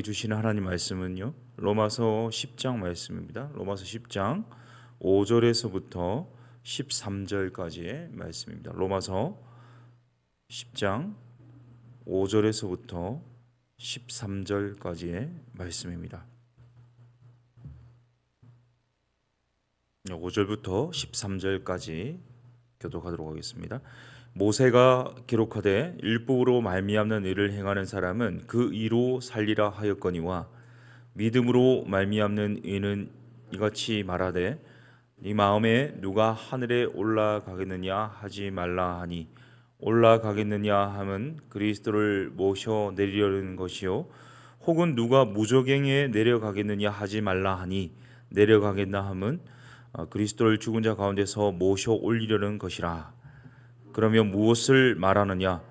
주시는 하나님 말씀은요, 로마서 10장 말씀입니다. 로마서 10장 5절에서부터 13절까지의 말씀입니다. 로마서 10장 5절에서부터 13절까지의 말씀입니다. 5절부터 13절까지 교독하도록 하겠습니다. 모세가 기록하되 율법으로 말미암는 일을 행하는 사람은 그 의로 살리라 하였거니와 믿음으로 말미암는 의는 이같이 말하되 네 마음에 누가 하늘에 올라가겠느냐 하지 말라 하니 올라가겠느냐 함은 그리스도를 모셔 내리려는 것이요 혹은 누가 무저갱에 내려가겠느냐 하지 말라 하니 내려가겠나 함은 그리스도를 죽은 자 가운데서 모셔 올리려는 것이라. 그러면 무엇을 말하느냐?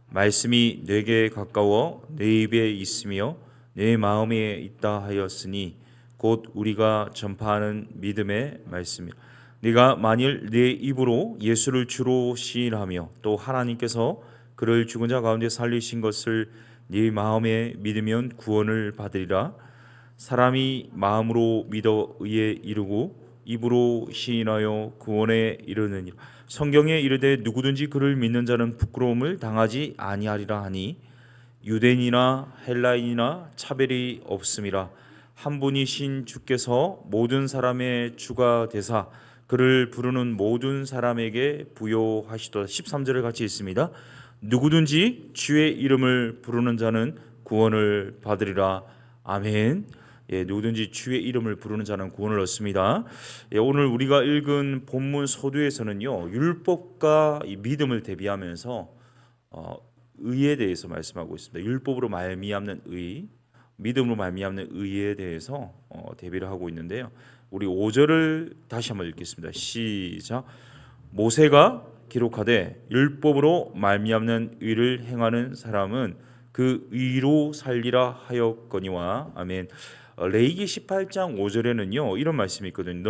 말씀이 내게 가까워 내 입에 있으며 내 마음에 있다 하였으니 곧 우리가 전파하는 믿음의 말씀이라. 네가 만일 내 입으로 예수를 주로 시인하며 또 하나님께서 그를 죽은 자 가운데 살리신 것을 네 마음에 믿으면 구원을 받으리라. 사람이 마음으로 믿어 의에 이르고 입으로 시인하여 구원에 이르느니라. 성경에 이르되 누구든지 그를 믿는 자는 부끄러움을 당하지 아니하리라 하니 유대인이나 헬라인이나 차별이 없음이라. 한 분이신 주께서 모든 사람의 주가 되사 그를 부르는 모든 사람에게 부요하시도다. 13절을 같이 읽습니다. 누구든지 주의 이름을 부르는 자는 구원을 받으리라. 아멘. 누구든지 주의 이름을 부르는 자는 구원을 얻습니다. 오늘 우리가 읽은 본문 서두에서는요, 율법과 이 믿음을 대비하면서 의에 대해서 말씀하고 있습니다. 율법으로 말미암는 의, 믿음으로 말미암는 의에 대해서 대비를 하고 있는데요. 우리 5절을 다시 한번 읽겠습니다. 시작. 모세가 기록하되 율법으로 말미암는 의를 행하는 사람은 그 의로 살리라 하였거니와. 아멘. 레위기 18장 5절에는요 이런 말씀이 있거든요.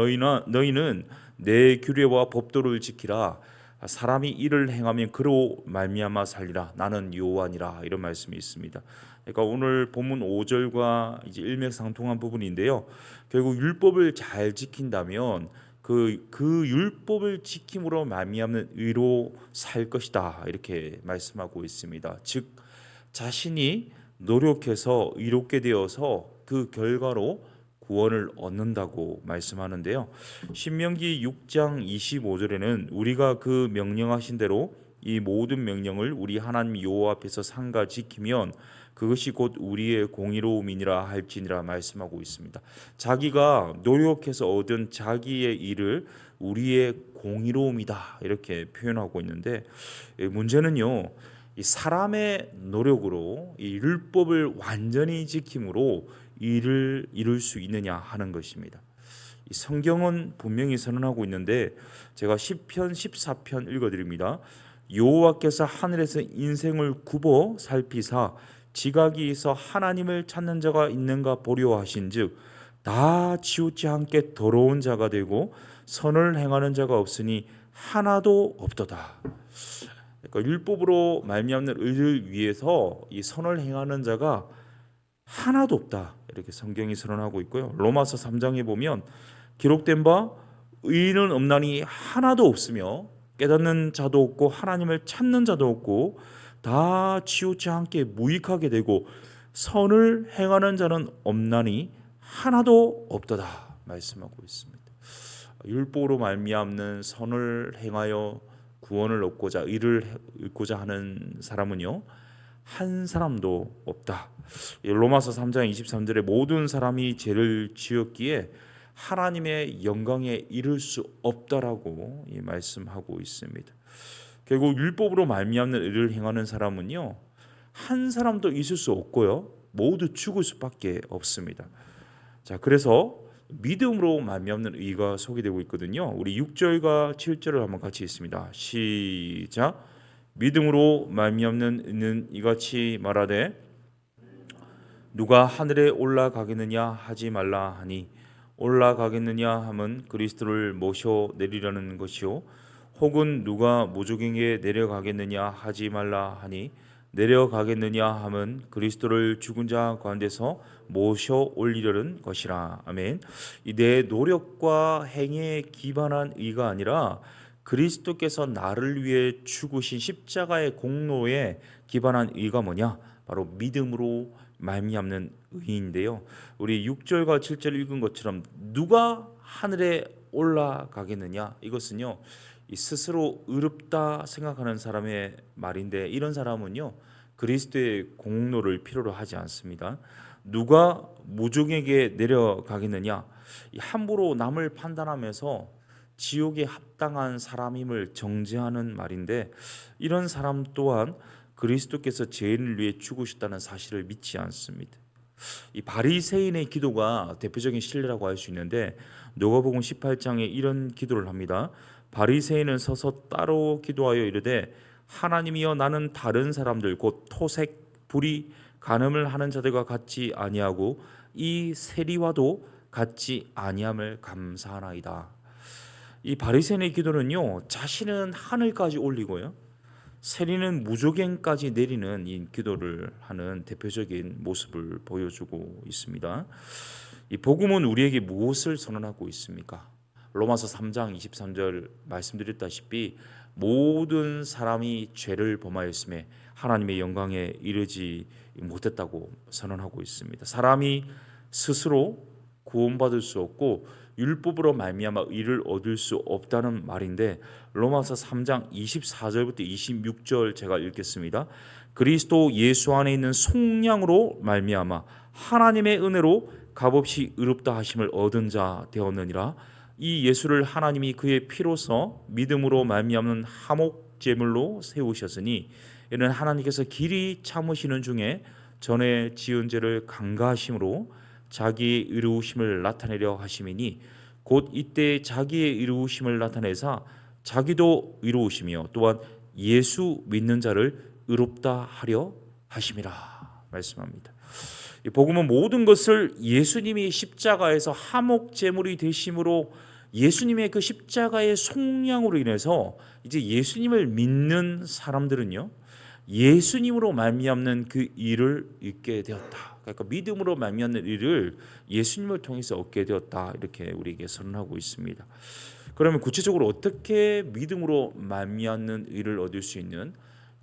너희는 내 규례와 법도를 지키라. 사람이 이를 행하면 그로 말미암아 살리라. 나는 여호와니라. 이런 말씀이 있습니다. 그러니까 오늘 본문 5절과 이제 일맥상통한 부분인데요. 결국 율법을 잘 지킨다면 그 율법을 지킴으로 말미암는 의로 살 것이다. 이렇게 말씀하고 있습니다. 즉 자신이 노력해서 의롭게 되어서 그 결과로 구원을 얻는다고 말씀하는데요. 신명기 6장 25절에는 우리가 그 명령하신 대로 이 모든 명령을 우리 하나님 여호와 앞에서 삼가 지키면 그것이 곧 우리의 공의로움이니라 할지니라 말씀하고 있습니다. 자기가 노력해서 얻은 자기의 일을 우리의 공의로움이다 이렇게 표현하고 있는데, 문제는요, 이 사람의 노력으로 이 율법을 완전히 지킴으로 이를 이룰 수 있느냐 하는 것입니다. 이 성경은 분명히 선언하고 있는데 제가 시편 14편 읽어드립니다. 여호와께서 하늘에서 인생을 굽어 살피사 지각이 있어 하나님을 찾는 자가 있는가 보려 하신즉 다 치우치 않게 더러운 자가 되고 선을 행하는 자가 없으니 하나도 없도다. 그러니까 율법으로 말미암는 의를 위해서 이 선을 행하는 자가 하나도 없다. 이렇게 성경이 선언하고 있고요. 로마서 3장에 보면 기록된 바 의인은 없나니 하나도 없으며 깨닫는 자도 없고 하나님을 찾는 자도 없고 다 치우치 않게 무익하게 되고 선을 행하는 자는 없나니 하나도 없도다 말씀하고 있습니다. 율법으로 말미암는 선을 행하여 구원을 얻고자 의를 얻고자 하는 사람은요 한 사람도 없다. 로마서 3장 23절에 모든 사람이 죄를 지었기에 하나님의 영광에 이를 수 없다라고 말씀하고 있습니다. 결국 율법으로 말미암는 의를 행하는 사람은요 한 사람도 있을 수 없고요 모두 죽을 수밖에 없습니다. 자, 그래서 믿음으로 말미암는 의가 소개되고 있거든요. 우리 6절과 7절을 한번 같이 읽습니다. 시작. 믿음으로 말미암는 의는 이같이 말하되 누가 하늘에 올라가겠느냐 하지 말라 하니 올라가겠느냐 함은 그리스도를 모셔 내리려는 것이요 혹은 누가 무저갱에 내려가겠느냐 하지 말라 하니 내려가겠느냐 함은 그리스도를 죽은 자 가운데서 모셔 올리려는 것이라. 아멘. 이 내 노력과 행위에 기반한 의가 아니라 그리스도께서 나를 위해 죽으신 십자가의 공로에 기반한 의가 뭐냐? 바로 믿음으로 말미암는 의인데요. 우리 6절과 7절 읽은 것처럼 누가 하늘에 올라가겠느냐? 이것은요, 이 스스로 의롭다 생각하는 사람의 말인데, 이런 사람은요 그리스도의 공로를 필요로 하지 않습니다. 누가 무종에게 내려가겠느냐? 함부로 남을 판단하면서 지옥에 합당한 사람임을 정죄하는 말인데, 이런 사람 또한 그리스도께서 죄인을 위해 죽으셨다는 사실을 믿지 않습니다. 이 바리새인의 기도가 대표적인 신뢰라고 할 수 있는데, 누가복음 18장에 이런 기도를 합니다. 바리새인은 서서 따로 기도하여 이르되 하나님이여, 나는 다른 사람들 곧 토색, 불의, 간음을 하는 자들과 같지 아니하고 이 세리와도 같지 아니함을 감사하나이다. 이 바리새인의 기도는요, 자신은 하늘까지 올리고요, 세리는 무조갱까지 내리는 이 기도를 하는 대표적인 모습을 보여주고 있습니다. 이 복음은 우리에게 무엇을 선언하고 있습니까? 로마서 3장 23절 말씀드렸다시피 모든 사람이 죄를 범하였음에 하나님의 영광에 이르지 못했다고 선언하고 있습니다. 사람이 스스로 구원받을 수 없고 율법으로 말미암아 의를 얻을 수 없다는 말인데, 로마서 3장 24절부터 26절 제가 읽겠습니다. 그리스도 예수 안에 있는 속량으로 말미암아 하나님의 은혜로 값없이 의롭다 하심을 얻은 자 되었느니라. 이 예수를 하나님이 그의 피로서 믿음으로 말미암는 화목 제물로 세우셨으니 이는 하나님께서 길이 참으시는 중에 전에 지은 죄를 강가하심으로 자기의 의로우심을 나타내려 하심이니, 곧 이때 자기의 의로우심을 나타내사 자기도 의로우시며 또한 예수 믿는 자를 의롭다 하려 하심이라 말씀합니다. 이 복음은 모든 것을 예수님이 십자가에서 화목 제물이 되심으로, 예수님의 그 십자가의 속량으로 인해서 이제 예수님을 믿는 사람들은요, 예수님으로 말미암는 그 일을 얻게 되었다. 그러니까 믿음으로 말미암는 일을 예수님을 통해서 얻게 되었다, 이렇게 우리에게 선언하고 있습니다. 그러면 구체적으로 어떻게 믿음으로 말미암는 일을 얻을 수 있는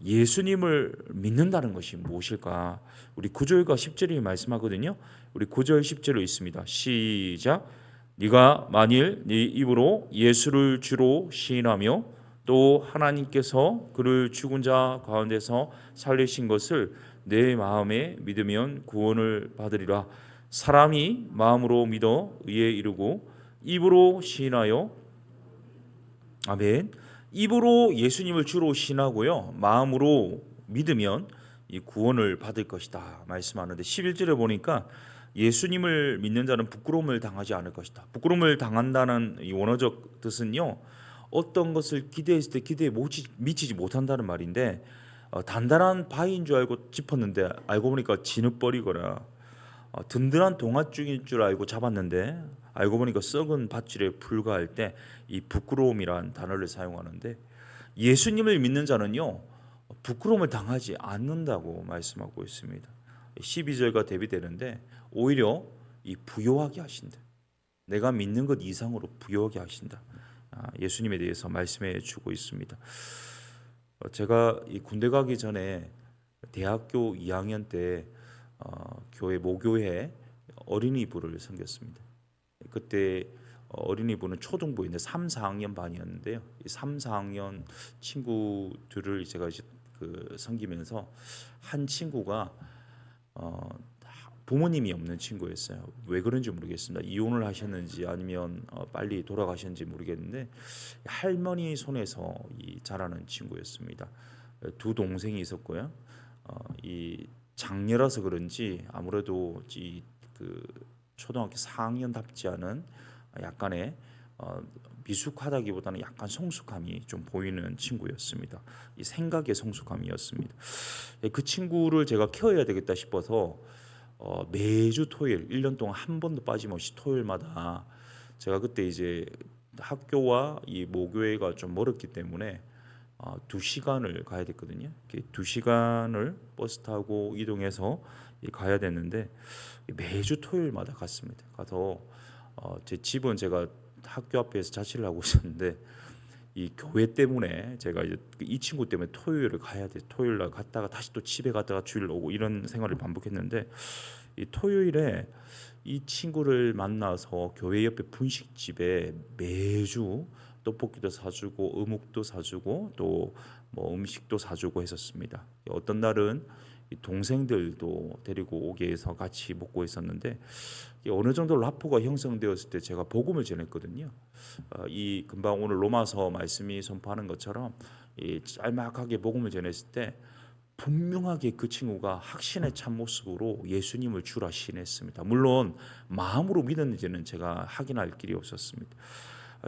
예수님을 믿는다는 것이 무엇일까? 우리 9절과 10절이 말씀하거든요. 우리 9절 10절로 있습니다. 시작. 네가 만일 네 입으로 예수를 주로 시인하며 또 하나님께서 그를 죽은 자 가운데서 살리신 것을 내 마음에 믿으면 구원을 받으리라. 사람이 마음으로 믿어 의에 이르고 입으로 시인하여, 아멘, 입으로 예수님을 주로 시인하고요, 마음으로 믿으면 이 구원을 받을 것이다 말씀하는데, 11절에 보니까 예수님을 믿는 자는 부끄러움을 당하지 않을 것이다. 부끄러움을 당한다는 이 원어적 뜻은요, 어떤 것을 기대했을 때 기대에 미치지 못한다는 말인데, 단단한 바위인 줄 알고 짚었는데 알고 보니까 진흙벌이거나, 든든한 동아줄인 줄 알고 잡았는데 알고 보니까 썩은 밧줄에 불과할 때 이 부끄러움이란 단어를 사용하는데, 예수님을 믿는 자는요 부끄러움을 당하지 않는다고 말씀하고 있습니다. 12절과 대비되는데, 오히려 이 부요하게 하신다. 내가 믿는 것 이상으로 부요하게 하신다. 예수님에 대해서 말씀해 주고 있습니다. 제가 이 군대 가기 전에 대학교 2학년 때 교회 모교회 어린이부를 섬겼습니다. 그때 어린이부는 초등부인데 3, 4학년 반이었는데요. 이 3, 4학년 친구들을 제가 이제 섬기면서 한 친구가 부모님이 없는 친구였어요. 왜 그런지 모르겠습니다. 이혼을 하셨는지 아니면 빨리 돌아가셨는지 모르겠는데 할머니 손에서 자라는 친구였습니다. 두 동생이 있었고요. 이 장녀라서 그런지 아무래도 초등학교 4학년답지 않은 약간의 미숙하다기보다는 약간 성숙함이 좀 보이는 친구였습니다. 이 생각의 성숙함이었습니다. 그 친구를 제가 케어해야 되겠다 싶어서 매주 토요일 1년 동안 한 번도 빠짐없이 토요일마다, 제가 그때 이제 학교와 이 모교회가 좀 멀었기 때문에 2시간을 가야 됐거든요. 2시간을 버스 타고 이동해서 가야 됐는데 매주 토요일마다 갔습니다. 가서 제 집은 제가 학교 앞에서 자취를 하고 있었는데 이 교회 때문에 제가 이제 이 친구 때문에 토요일을 가야 돼. 토요일 날 갔다가 다시 또 집에 갔다가 주일 오고 이런 생활을 반복했는데 이 토요일에 이 친구를 만나서 교회 옆에 분식집에 매주 떡볶이도 사주고 어묵도 사주고 또 뭐 음식도 사주고 했었습니다. 어떤 날은 이 동생들도 데리고 오게 해서 같이 먹고 있었는데 어느 정도 라포가 형성되었을 때 제가 복음을 전했거든요. 이 금방 오늘 로마서 말씀이 선포하는 것처럼 이 짤막하게 복음을 전했을 때 분명하게 그 친구가 확신의 참모습으로 예수님을 주라 시인했습니다. 물론 마음으로 믿었는지는 제가 확인할 길이 없었습니다.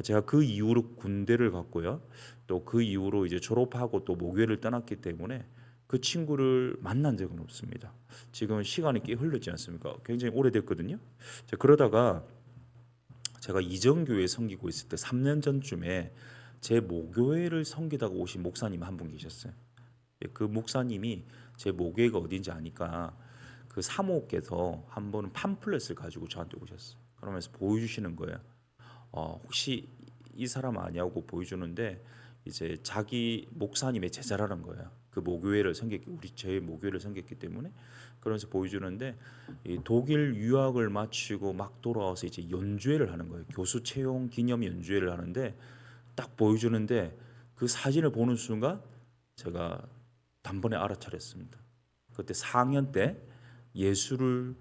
제가 그 이후로 군대를 갔고요. 또 그 이후로 이제 졸업하고 또 모교회를 떠났기 때문에 그 친구를 만난 적은 없습니다. 지금 시간이 꽤 흘렀지 않습니까? 굉장히 오래됐거든요. 그러다가 제가 이정교회 섬기고 있을 때 3년 전쯤에 제 모교회를 섬기다가 오신 목사님 한 분 계셨어요. 그 목사님이 제 모교회가 어딘지 아니까 그 사모께서 한 번은 팜플렛을 가지고 저한테 오셨어요. 그러면서 보여주시는 거예요. 혹시 이 사람 아니냐고 보여주는데 이제 자기 목사님의 제자라는 거예요. 그 모교회를 섬겼기 우리 제 모교회를 섬겼기 때문에 그러면서 보여주는데 이 독일 유학을 마치고 막 돌아와서 이제 연주회를 하는 거예요. 교수 채용 기념 연주회를 하는데 딱 보여주는데 그 사진을 보는 순간 제가 단번에 알아차렸습니다. 그때 4학년 때 예수를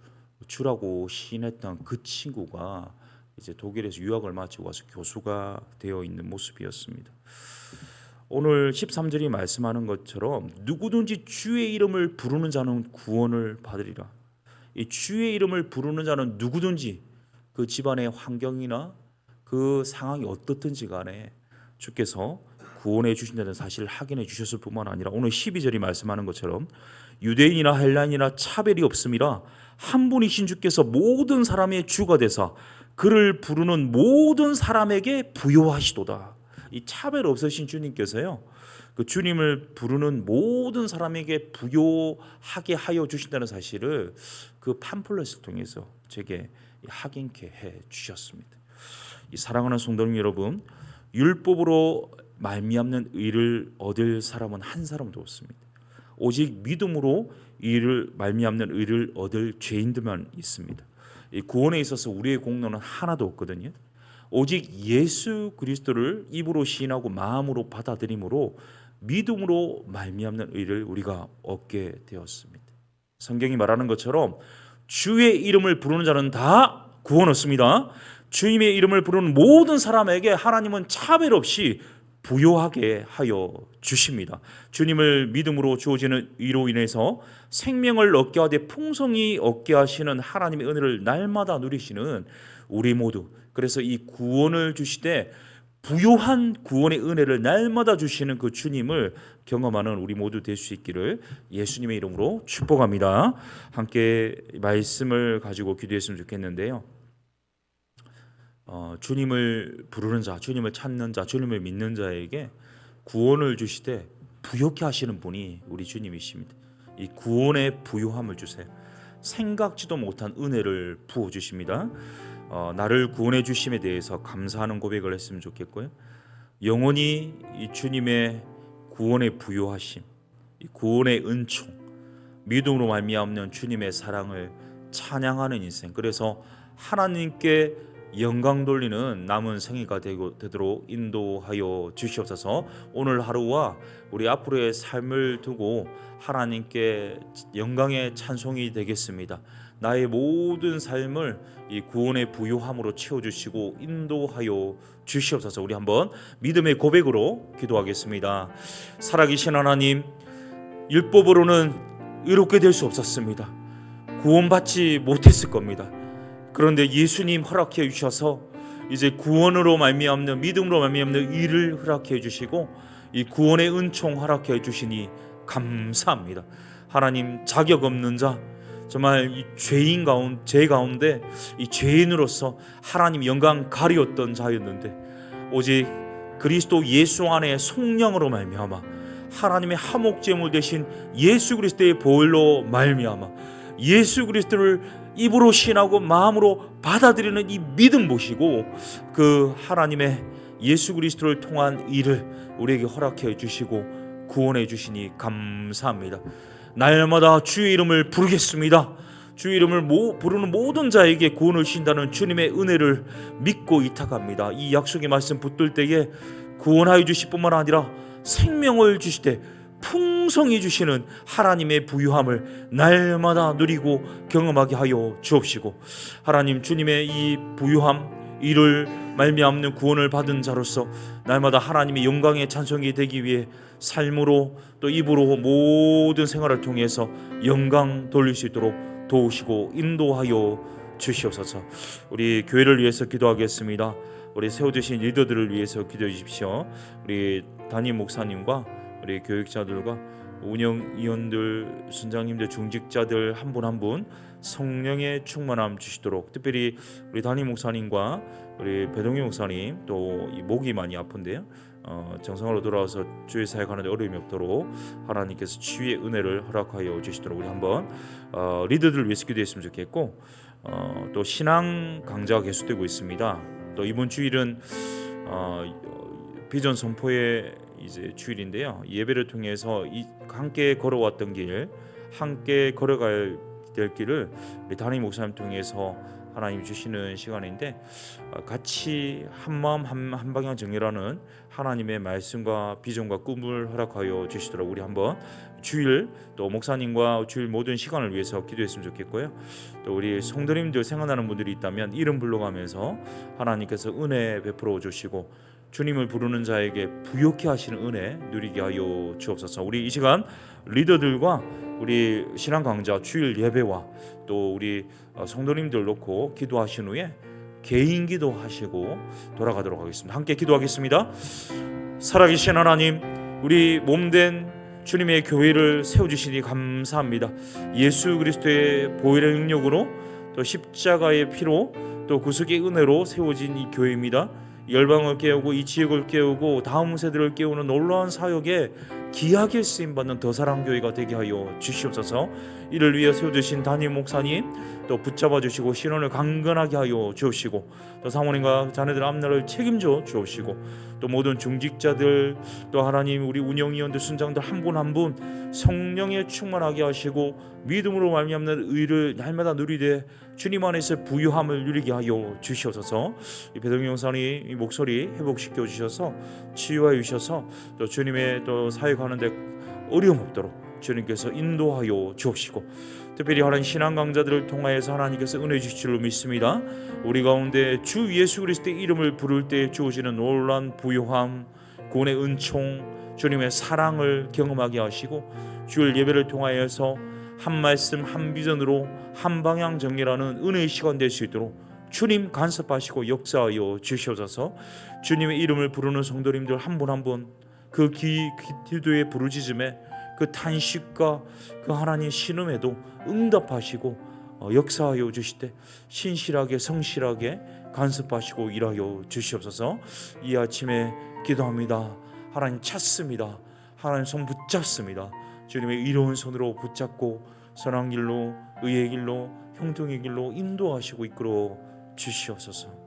주라고 시인했던 그 친구가 이제 독일에서 유학을 마치고 와서 교수가 되어 있는 모습이었습니다. 오늘 13절이 말씀하는 것처럼 누구든지 주의 이름을 부르는 자는 구원을 받으리라. 이 주의 이름을 부르는 자는 누구든지 그 집안의 환경이나 그 상황이 어떻든지 간에 주께서 구원해 주신다는 사실을 확인해 주셨을 뿐만 아니라 오늘 12절이 말씀하는 것처럼 유대인이나 헬라인이나 차별이 없음이라 한 분이신 주께서 모든 사람의 주가 되사 그를 부르는 모든 사람에게 부요하시도다. 이 차별 없으신 주님께서요, 그 주님을 부르는 모든 사람에게 부요하게 하여 주신다는 사실을 그 팜플렛을 통해서 제게 확인케 해 주셨습니다. 이 사랑하는 성도님 여러분, 율법으로 말미암는 의를 얻을 사람은 한 사람도 없습니다. 오직 믿음으로 이를 말미암는 의를 얻을 죄인들만 있습니다. 이 구원에 있어서 우리의 공로는 하나도 없거든요. 오직 예수 그리스도를 입으로 시인하고 마음으로 받아들임으로 믿음으로 말미암는 의를 우리가 얻게 되었습니다. 성경이 말하는 것처럼 주의 이름을 부르는 자는 다 구원 얻습니다. 주님의 이름을 부르는 모든 사람에게 하나님은 차별 없이 부요하게 하여 주십니다. 주님을 믿음으로 주어지는 의로 인해서 생명을 얻게 하되 풍성히 얻게 하시는 하나님의 은혜를 날마다 누리시는 우리 모두, 그래서 이 구원을 주시되 부요한 구원의 은혜를 날마다 주시는 그 주님을 경험하는 우리 모두 될 수 있기를 예수님의 이름으로 축복합니다. 함께 말씀을 가지고 기도했으면 좋겠는데요. 주님을 부르는 자, 주님을 찾는 자, 주님을 믿는 자에게 구원을 주시되 부요케 하시는 분이 우리 주님이십니다. 이 구원의 부요함을 주세요. 생각지도 못한 은혜를 부어 주십니다. 나를 구원해 주심에 대해서 감사하는 고백을 했으면 좋겠고요. 영원히 이 주님의 구원의 부요하심, 이 구원의 은총, 믿음으로 말미암는 주님의 사랑을 찬양하는 인생, 그래서 하나님께 영광 돌리는 남은 생애가 되도록 인도하여 주시옵소서. 오늘 하루와 우리 앞으로의 삶을 두고 하나님께 영광의 찬송이 되겠습니다. 나의 모든 삶을 이 구원의 부요함으로 채워주시고 인도하여 주시옵소서. 우리 한번 믿음의 고백으로 기도하겠습니다. 살아계신 하나님, 율법으로는 의롭게 될 수 없었습니다. 구원받지 못했을 겁니다. 그런데 예수님 허락해 주셔서 이제 구원으로 말미암는, 믿음으로 말미암는 의를 허락해 주시고 이 구원의 은총 허락해 주시니 감사합니다. 하나님, 자격 없는 자, 정말 이 죄인 가운데, 제 가운데 이 죄인으로서 하나님 영광 가리웠던 자였는데 오직 그리스도 예수 안에 성령으로 말미암아 하나님의 화목제물 되신 예수 그리스도의 보혈로 말미암아 예수 그리스도를 입으로 신하고 마음으로 받아들이는 이 믿음 보시고 그 하나님의 예수 그리스도를 통한 일을 우리에게 허락해 주시고 구원해 주시니 감사합니다. 날마다 주의 이름을 부르겠습니다. 주의 이름을 부르는 모든 자에게 구원을 주신다는 주님의 은혜를 믿고 이탁합니다. 이 약속의 말씀 붙들 때에 구원하여 주실 뿐만 아니라 생명을 주시되 풍성히 주시는 하나님의 부유함을 날마다 누리고 경험하게 하여 주옵시고, 하나님 주님의 이 부유함 이를 말미암는 구원을 받은 자로서 날마다 하나님의 영광의 찬송이 되기 위해 삶으로 또 입으로 모든 생활을 통해서 영광 돌릴 수 있도록 도우시고 인도하여 주시옵소서. 우리 교회를 위해서 기도하겠습니다. 우리 세워주신 리더들을 위해서 기도해 주십시오. 우리 담임 목사님과 우리 교육자들과 운영위원들, 순장님들, 중직자들 한 분 한 분 성령의 충만함 주시도록, 특별히 우리 담임 목사님과 우리 배동희 목사님 또 이 목이 많이 아픈데요, 정상으로 돌아와서 주의 사역하는데 어려움이 없도록 하나님께서 치유의 은혜를 허락하여 주시도록 우리 한번 리더들을 위해서 기도했으면 좋겠고, 또 신앙 강좌가 계속되고 있습니다. 또 이번 주일은 비전 선포의 이제 주일인데요, 예배를 통해서 함께 걸어왔던 길, 함께 걸어갈 될 길을 우리 담임 목사님 통해서 하나님 주시는 시간인데, 같이 한마음 한방향 정리라는 하나님의 말씀과 비전과 꿈을 허락하여 주시도록 우리 한번 주일 또 목사님과 주일 모든 시간을 위해서 기도했으면 좋겠고요. 또 우리 성도님들 생각나는 분들이 있다면 이름 불러가면서 하나님께서 은혜 베풀어 주시고 주님을 부르는 자에게 부욕케 하시는 은혜 누리게 하여 주옵소서. 우리 이 시간 리더들과 우리 신앙 강좌 주일 예배와 또 우리 성도님들 놓고 기도하신 후에 개인 기도하시고 돌아가도록 하겠습니다. 함께 기도하겠습니다. 살아계신 하나님, 우리 몸된 주님의 교회를 세워주시니 감사합니다. 예수 그리스도의 보혈의 능력으로 또 십자가의 피로 또 구속의 은혜로 세워진 이 교회입니다. 열방을 깨우고 이 지역을 깨우고 다음 세대를 깨우는 놀라운 사역에 귀하게 쓰임받는 더사랑교회가 되게 하여 주시옵소서. 이를 위해 세워주신 담임 목사님 또 붙잡아 주시고 신원을 강건하게 하여 주옵시고, 또 사모님과 자녀들 앞날을 책임져 주옵시고, 또 모든 중직자들 또 하나님 우리 운영위원들 순장들 한 분 한 분 성령에 충만하게 하시고 믿음으로 말미암는 의를 날마다 누리되 주님 안에서 부유함을 누리게 하여 주시옵소서. 이 배동영 목사님 이 목소리 회복시켜 주셔서 치유하여 주셔서 또 주님의 또 사역하는데 어려움 없도록 주님께서 인도하여 주옵시고, 특별히 하나님 신앙 강자들을 통하여서 하나님께서 은혜 주실 줄로 믿습니다. 우리 가운데 주 예수 그리스도의 이름을 부를 때 주어지는 놀라운 부유함, 구원의 은총, 주님의 사랑을 경험하게 하시고 주일 예배를 통하여서 한 말씀 한 비전으로 한 방향 정리라는 은혜의 시간 될 수 있도록 주님 간섭하시고 역사하여 주시옵소서. 주님의 이름을 부르는 성도님들 한 분 한 분 그 기도의 부르짖음에 그 탄식과 그 하나님 신음에도 응답하시고 역사하여 주실 때 신실하게 성실하게 간섭하시고 일하여 주시옵소서. 이 아침에 기도합니다. 하나님 찾습니다. 하나님 손 붙잡습니다. 주님의 이로운 손으로 붙잡고 선한 길로 의의 길로 형통의 길로 인도하시고 이끌어 주시옵소서.